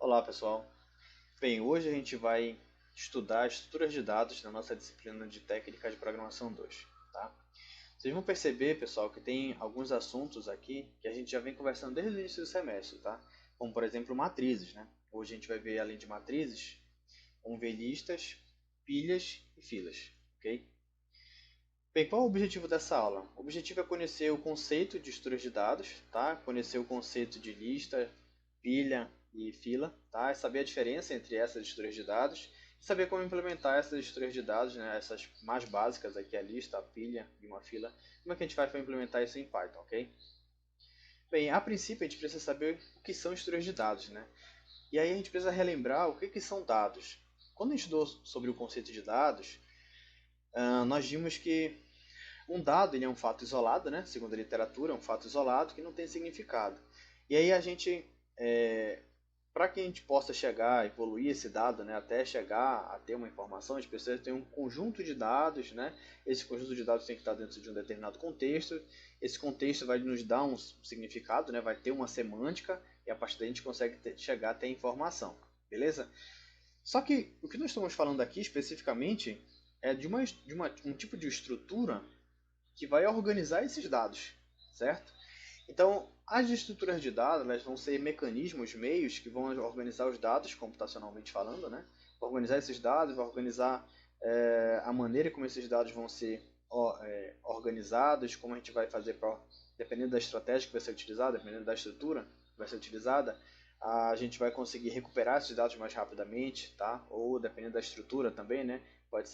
Olá pessoal, bem, hoje a gente vai estudar estruturas de dados na nossa disciplina de técnicas de programação 2, tá? Vocês vão perceber, pessoal, que tem alguns assuntos aqui que a gente já vem conversando desde o início do semestre, tá? Como por exemplo matrizes, né? Hoje a gente vai ver, além de matrizes, vamos ver listas, pilhas e filas, ok? Bem, qual é o objetivo dessa aula? O objetivo é conhecer o conceito de estruturas de dados, tá? Conhecer o conceito de lista, pilha e fila, tá? E saber a diferença entre essas estruturas de dados e saber como implementar essas estruturas de dados, né? Essas mais básicas aqui, a lista, a pilha e uma fila. Como é que a gente vai para implementar isso em Python, ok? Bem, a princípio a gente precisa saber o que são estruturas de dados, né? E aí a gente precisa relembrar o que são dados. Quando a gente estudou sobre o conceito de dados, nós vimos que um dado ele é um fato isolado, né? Segundo a literatura, é um fato isolado que não tem significado. E aí a gente, para que a gente possa chegar, evoluir esse dado, né, até chegar a ter uma informação, a gente precisa ter um conjunto de dados, né? Esse conjunto de dados tem que estar dentro de um determinado contexto. Esse contexto vai nos dar um significado, né? Vai ter uma semântica e a partir daí a gente consegue chegar até a informação, beleza? Só que o que nós estamos falando aqui especificamente é de um tipo de estrutura que vai organizar esses dados, certo? Então, as estruturas de dados elas vão ser mecanismos, meios que vão organizar os dados, computacionalmente falando, né? Vai organizar esses dados, vai organizar a maneira como esses dados vão ser organizados, como a gente vai fazer, dependendo da estratégia que vai ser utilizada, dependendo da estrutura que vai ser utilizada, a gente vai conseguir recuperar esses dados mais rapidamente, tá? Ou dependendo da estrutura também, né? Pode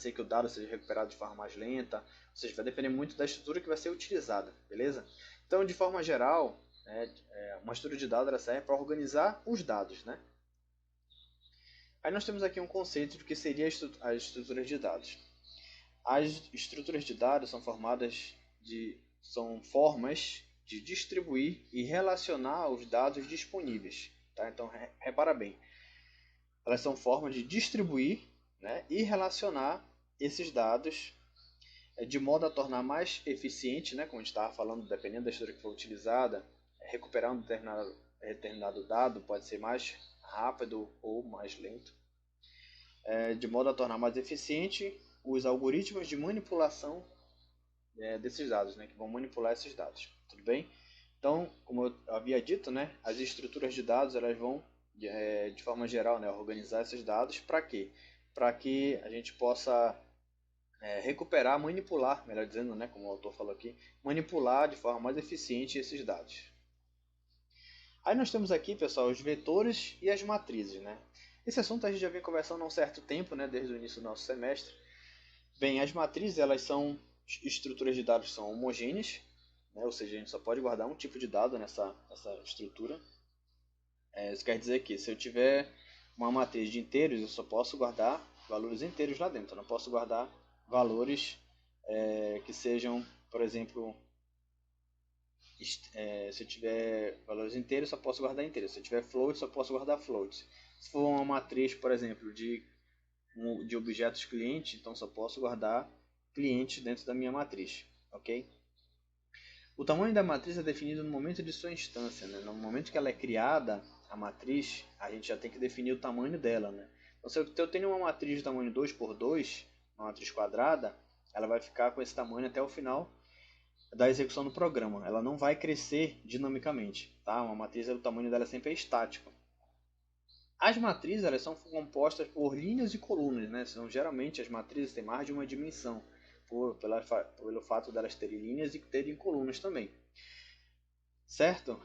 ser que o dado seja recuperado de forma mais lenta, ou seja, vai depender muito da estrutura que vai ser utilizada, beleza? Então, de forma geral, né, uma estrutura de dados ela serve para organizar os dados, né? Aí nós temos aqui um conceito do que seria as estruturas de dados. As estruturas de dados são formas de distribuir e relacionar os dados disponíveis, tá? Então, repara bem, elas são formas de distribuir, né, e relacionar esses dados de modo a tornar mais eficiente, né, como a gente estava falando, dependendo da estrutura que for utilizada, recuperar um determinado dado pode ser mais rápido ou mais lento, de modo a tornar mais eficiente os algoritmos de manipulação desses dados, né, que vão manipular esses dados, tudo bem? Então, como eu havia dito, né, as estruturas de dados elas vão, de forma geral, né, organizar esses dados para quê? Para que a gente possa recuperar, manipular, melhor dizendo, né, como o autor falou aqui, manipular de forma mais eficiente esses dados. Aí nós temos aqui, pessoal, os vetores e as matrizes, né? Esse assunto a gente já vem conversando há um certo tempo, né, desde o início do nosso semestre. Bem, as matrizes elas são estruturas de dados que são homogêneas, né, ou seja, a gente só pode guardar um tipo de dado nessa estrutura. Isso quer dizer que se eu tiver uma matriz de inteiros, eu só posso guardar valores inteiros lá dentro. Eu não posso guardar valores que sejam, por exemplo, se eu tiver valores inteiros, só posso guardar inteiros. Se eu tiver floats, só posso guardar floats. Se for uma matriz, por exemplo, de objetos cliente, então só posso guardar clientes dentro da minha matriz, ok? O tamanho da matriz é definido no momento de sua instância, né? No momento que ela é criada, a matriz, a gente já tem que definir o tamanho dela, né? Então, se eu tenho uma matriz de tamanho 2 por 2, uma matriz quadrada, ela vai ficar com esse tamanho até o final da execução do programa. Ela não vai crescer dinamicamente, tá? Uma matriz, o tamanho dela sempre é estático. As matrizes elas são compostas por linhas e colunas, né? Então, geralmente as matrizes têm mais de uma dimensão, pelo fato delas terem linhas e terem colunas também. Certo?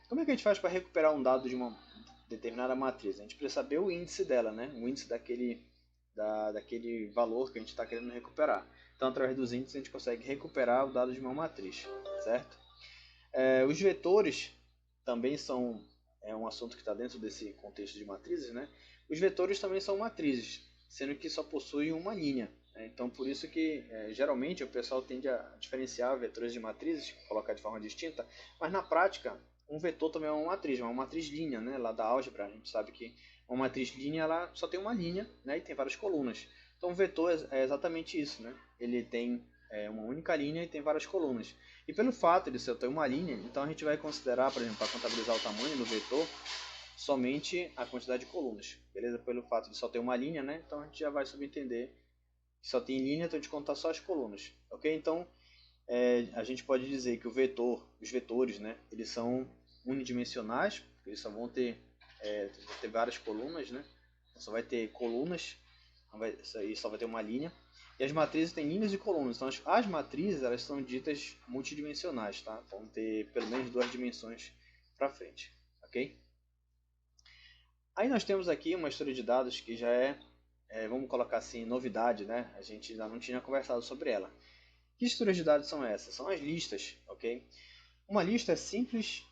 Como é que a gente faz para recuperar um dado de uma determinada matriz? A gente precisa saber o índice dela, né? O índice daquele valor que a gente está querendo recuperar. Então, através dos índices, a gente consegue recuperar o dado de uma matriz, certo? Os vetores também são um assunto que está dentro desse contexto de matrizes, né? Os vetores também são matrizes, sendo que só possuem uma linha. Então, por isso que geralmente o pessoal tende a diferenciar vetores de matrizes, colocar de forma distinta, mas na prática, um vetor também é uma matriz linha, né? Lá da álgebra, a gente sabe que uma matriz linha ela só tem uma linha, né? E tem várias colunas. Então, o vetor é exatamente isso, né? Ele tem uma única linha e tem várias colunas. E pelo fato de só ter uma linha, então a gente vai considerar, por exemplo, para contabilizar o tamanho do vetor, somente a quantidade de colunas, beleza? Pelo fato de só ter uma linha, né? Então a gente já vai subentender que só tem linha, então a gente contar só as colunas, ok? Então a gente pode dizer que os vetores, né? Eles são unidimensionais, porque eles só vão ter, várias colunas, né? Então, só vai ter colunas, e só vai ter uma linha. E as matrizes têm linhas e colunas. Então as matrizes elas são ditas multidimensionais, tá? Vão ter pelo menos 2 dimensões para frente, ok? Aí nós temos aqui uma estrutura de dados que já vamos colocar assim, novidade, né? A gente ainda não tinha conversado sobre ela. Que estruturas de dados são essas? São as listas, ok? Uma lista é simples,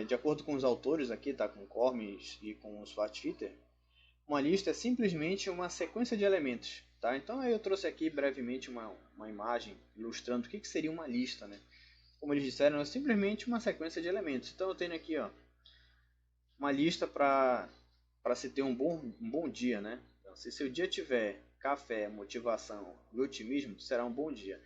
de acordo com os autores aqui, tá? Com Cormis e com o Schwartz-Fitter. Uma lista é simplesmente uma sequência de elementos, tá? Então eu trouxe aqui brevemente uma imagem ilustrando o que seria uma lista, né? Como eles disseram, é simplesmente uma sequência de elementos. Então eu tenho aqui, ó, uma lista para se ter um bom dia, né? Então, se seu dia tiver café, motivação e otimismo, será um bom dia.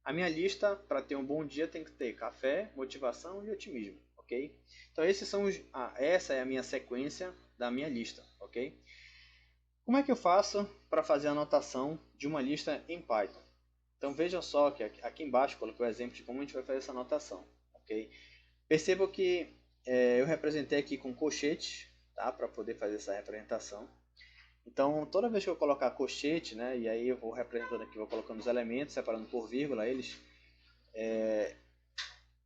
A minha lista para ter um bom dia tem que ter café, motivação e otimismo, ok? Então essa é a minha sequência da minha lista, ok? Como é que eu faço para fazer a anotação de uma lista em Python? Então vejam só que aqui embaixo coloquei o exemplo de como a gente vai fazer essa anotação, ok? Percebam que eu representei aqui com colchetes, tá? Para poder fazer essa representação. Então toda vez que eu colocar colchete, né? E aí eu vou representando aqui, vou colocando os elementos, separando por vírgula eles.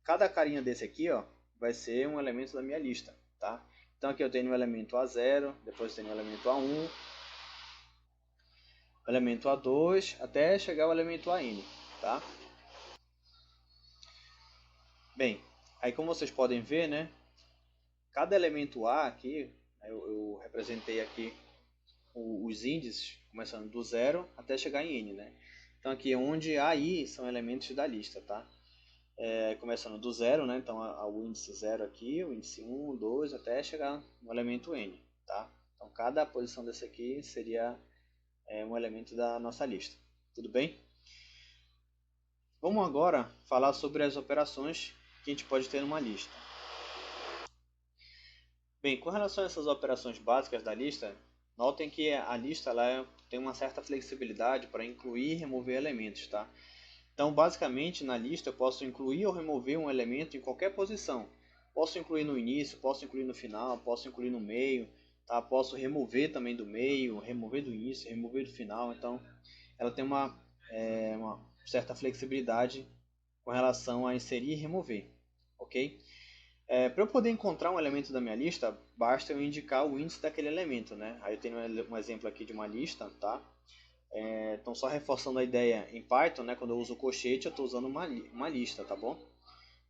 Cada carinha desse aqui, ó, vai ser um elemento da minha lista, tá? Então aqui eu tenho o elemento A0, depois eu tenho o elemento A1, o elemento A2, até chegar ao elemento AN, tá? Bem, aí como vocês podem ver, né? Cada elemento A aqui, eu representei aqui os índices, começando do 0 até chegar em N, né? Então aqui onde A e I são elementos da lista, tá? Começando do 0, né? Então o índice 0 aqui, o índice 1, 2, até chegar no elemento N, tá? Então cada posição desse aqui seria um elemento da nossa lista. Tudo bem? Vamos agora falar sobre as operações que a gente pode ter numa lista. Bem, com relação a essas operações básicas da lista, notem que a lista tem uma certa flexibilidade para incluir e remover elementos, tá? Então, basicamente, na lista eu posso incluir ou remover um elemento em qualquer posição. Posso incluir no início, posso incluir no final, posso incluir no meio, tá? Posso remover também do meio, remover do início, remover do final. Então, ela tem uma certa flexibilidade com relação a inserir e remover, ok? Para eu poder encontrar um elemento da minha lista, basta eu indicar o índice daquele elemento, né? Aí eu tenho um exemplo aqui de uma lista, tá? Então, só reforçando a ideia, em Python, né, quando eu uso o colchete, eu estou usando uma lista, tá bom?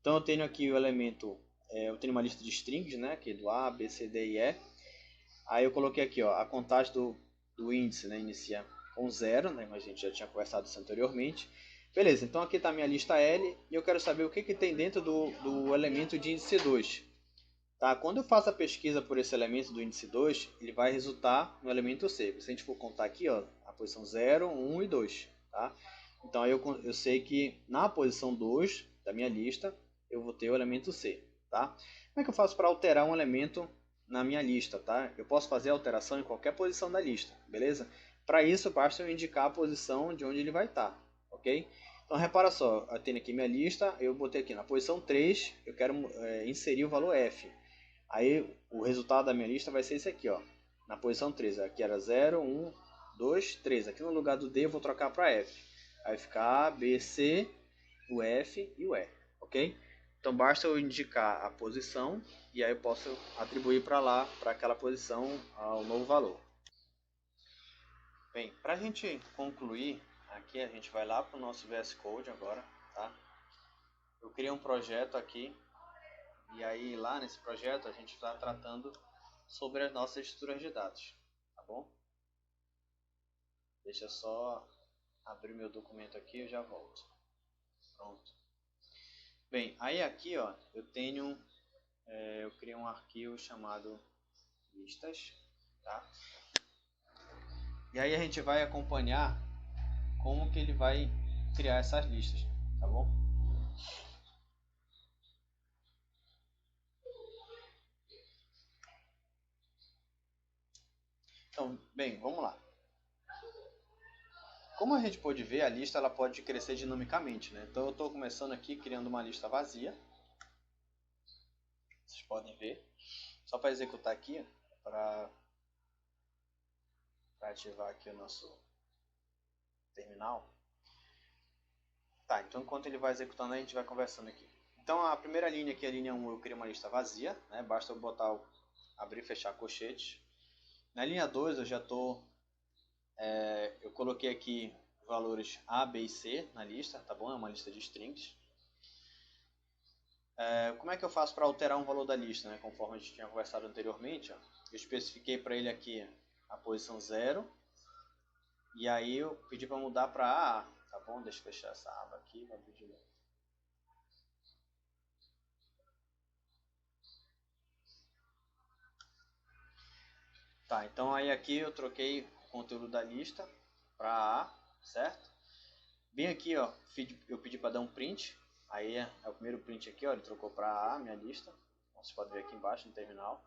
Então, eu tenho aqui o elemento, eu tenho uma lista de strings, né, aqui do A, B, C, D e E. Aí eu coloquei aqui, ó, a contagem do índice, né, inicia com 0, né, mas a gente já tinha conversado isso anteriormente. Beleza, então aqui está a minha lista L e eu quero saber o que tem dentro do elemento de índice 2. Tá? Quando eu faço a pesquisa por esse elemento do índice 2, ele vai resultar no elemento C. Se a gente for contar aqui, ó, a posição 0, 1 e 2. Tá? Então aí eu sei que na posição 2 da minha lista eu vou ter o elemento C. Tá? Como é que eu faço para alterar um elemento na minha lista? Tá? Eu posso fazer alteração em qualquer posição da lista, beleza? Para isso basta eu indicar a posição de onde ele vai estar. Ok? Então repara só, eu tenho aqui minha lista, eu botei aqui na posição 3, eu quero inserir o valor F. Aí o resultado da minha lista vai ser esse aqui, ó, na posição 3. Aqui era 0, 1, 2, 3. Aqui no lugar do D eu vou trocar para F. Aí fica A, B, C, o F e o E, ok? Então basta eu indicar a posição e aí eu posso atribuir para lá, para aquela posição, o novo valor. Bem, para a gente concluir, aqui a gente vai lá para o nosso VS Code agora, tá? Eu criei um projeto aqui e aí lá nesse projeto a gente está tratando sobre as nossas estruturas de dados, tá bom? Deixa eu só abrir meu documento aqui e eu já volto. Pronto. Bem, aí aqui ó, eu criei um arquivo chamado listas, tá? E aí a gente vai acompanhar como que ele vai criar essas listas, tá bom? Então, bem, vamos lá. Como a gente pode ver, a lista ela pode crescer dinamicamente, né? Então eu estou começando aqui criando uma lista vazia. Vocês podem ver. Só para executar aqui, para ativar aqui o nosso terminal. Tá, então enquanto ele vai executando, a gente vai conversando aqui. Então a primeira linha aqui, a linha 1, eu crio uma lista vazia, né? Basta eu botar abrir e fechar colchetes. Na linha 2 eu já estou, eu coloquei aqui valores A, B e C na lista, tá bom? É uma lista de strings. Como é que eu faço para alterar um valor da lista, né? Conforme a gente tinha conversado anteriormente, ó, eu especifiquei para ele aqui a posição 0, e aí eu pedi para mudar para AA, tá bom? Deixa eu fechar essa aba aqui, vai abrir de novo. Tá, então aí aqui eu troquei o conteúdo da lista para A, certo? Bem aqui, ó, eu pedi para dar um print, aí é o primeiro print aqui, ó, ele trocou para A, minha lista. Então, vocês podem ver aqui embaixo no terminal.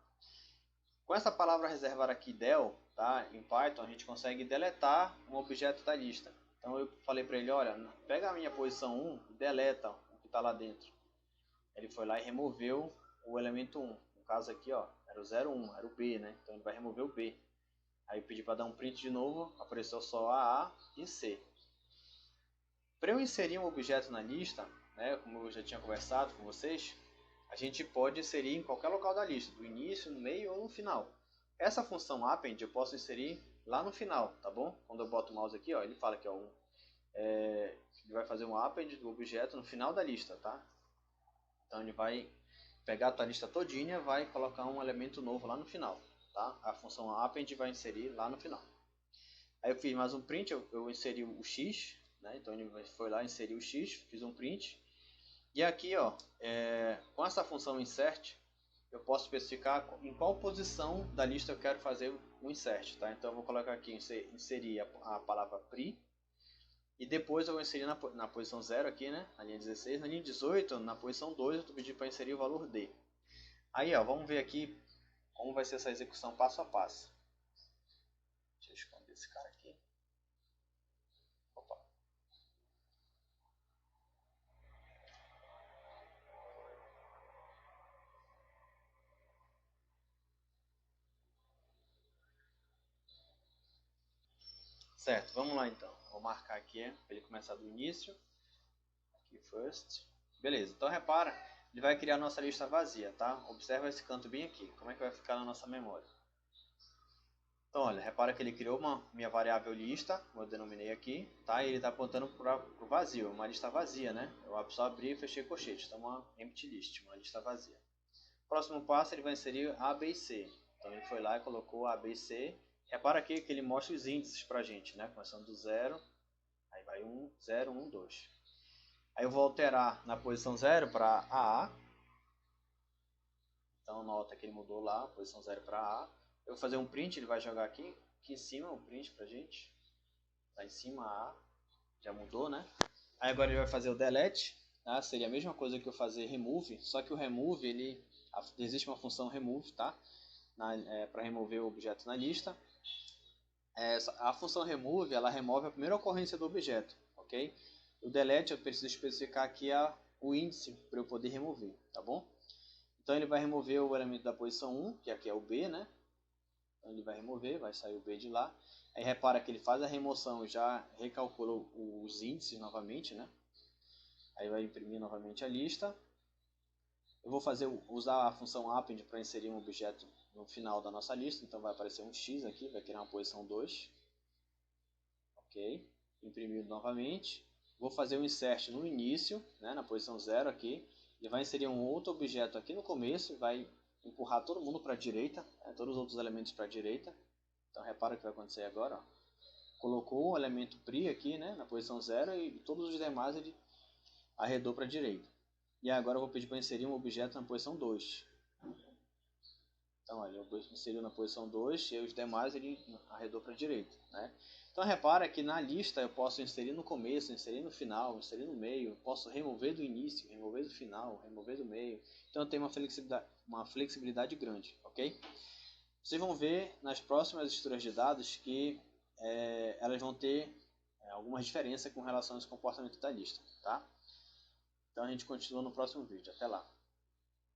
Com essa palavra reservar aqui del, tá, em Python, a gente consegue deletar um objeto da lista. Então eu falei para ele, olha, pega a minha posição 1 e deleta o que está lá dentro. Ele foi lá e removeu o elemento 1. No caso aqui, ó, era o 01, era o B, né? Então ele vai remover o B. Aí eu pedi para dar um print de novo, apareceu só A e C. Para eu inserir um objeto na lista, né, como eu já tinha conversado com vocês, a gente pode inserir em qualquer local da lista, do início, no meio ou no final. Essa função append eu posso inserir lá no final, tá bom? Quando eu boto o mouse aqui, ó, ele fala que ele vai fazer um append do objeto no final da lista, tá? Então ele vai pegar a tua lista todinha, vai colocar um elemento novo lá no final, tá? A função append vai inserir lá no final. Aí eu fiz mais um print, eu inseri o x, né? Então ele foi lá, inseriu o x, fiz um print. E aqui, ó, com essa função insert, eu posso especificar em qual posição da lista eu quero fazer o insert, tá? Então eu vou colocar aqui, inserir a palavra pri, e depois eu vou inserir na posição 0 aqui, né? Na linha 16, na linha 18, na posição 2, eu estou pedindo para inserir o valor d. Aí, ó, vamos ver aqui como vai ser essa execução passo a passo. Deixa eu esconder esse cara aqui. Opa. Certo, vamos lá então. Vou marcar aqui para ele começar do início. Aqui first. Beleza, então repara, ele vai criar a nossa lista vazia, tá? Observa esse canto bem aqui, como é que vai ficar na nossa memória. Então, olha, repara que ele criou minha variável lista, eu denominei aqui, tá? E ele está apontando para o vazio, uma lista vazia, né? Eu só abri e fechei colchete, então uma empty list, uma lista vazia. Próximo passo, ele vai inserir A, B e C. Então ele foi lá e colocou A, B e C. Repara aqui que ele mostra os índices para a gente, né? Começando do 0, aí vai 1, 0, 1, 2. Aí eu vou alterar na posição 0 para AA. Então nota que ele mudou lá, posição 0 para A. Eu vou fazer um print, ele vai jogar aqui em cima um print pra gente. Lá em cima A, já mudou, né? Aí agora ele vai fazer o delete, tá? Seria a mesma coisa que eu fazer remove, só que o remove, existe uma função remove, tá? Para remover o objeto na lista. A função remove, ela remove a primeira ocorrência do objeto, ok? O delete eu preciso especificar aqui o índice para eu poder remover, tá bom? Então ele vai remover o elemento da posição 1, que aqui é o B, né? Então ele vai remover, vai sair o B de lá. Aí repara que ele faz a remoção e já recalcula os índices novamente, né? Aí vai imprimir novamente a lista. Eu vou usar a função append para inserir um objeto no final da nossa lista. Então vai aparecer um X aqui, vai criar uma posição 2. Ok? Imprimir novamente. Vou fazer um insert no início, né? Na posição 0 aqui. Ele vai inserir um outro objeto aqui no começo, vai empurrar todo mundo para a direita, né? Todos os outros elementos para a direita. Então repara o que vai acontecer agora. Ó. Colocou o elemento pri aqui, né? Na posição 0 e todos os demais ele arredou para a direita. E agora eu vou pedir para inserir um objeto na posição 2. Então, olha, eu inseriu na posição 2 e os demais ele arredou para a direita, né? Então, repara que na lista eu posso inserir no começo, inserir no final, inserir no meio, posso remover do início, remover do final, remover do meio. Então, eu tenho uma flexibilidade grande, ok? Vocês vão ver nas próximas estruturas de dados que elas vão ter algumas diferenças com relação a esse comportamento da lista, tá? Então a gente continua no próximo vídeo. Até lá!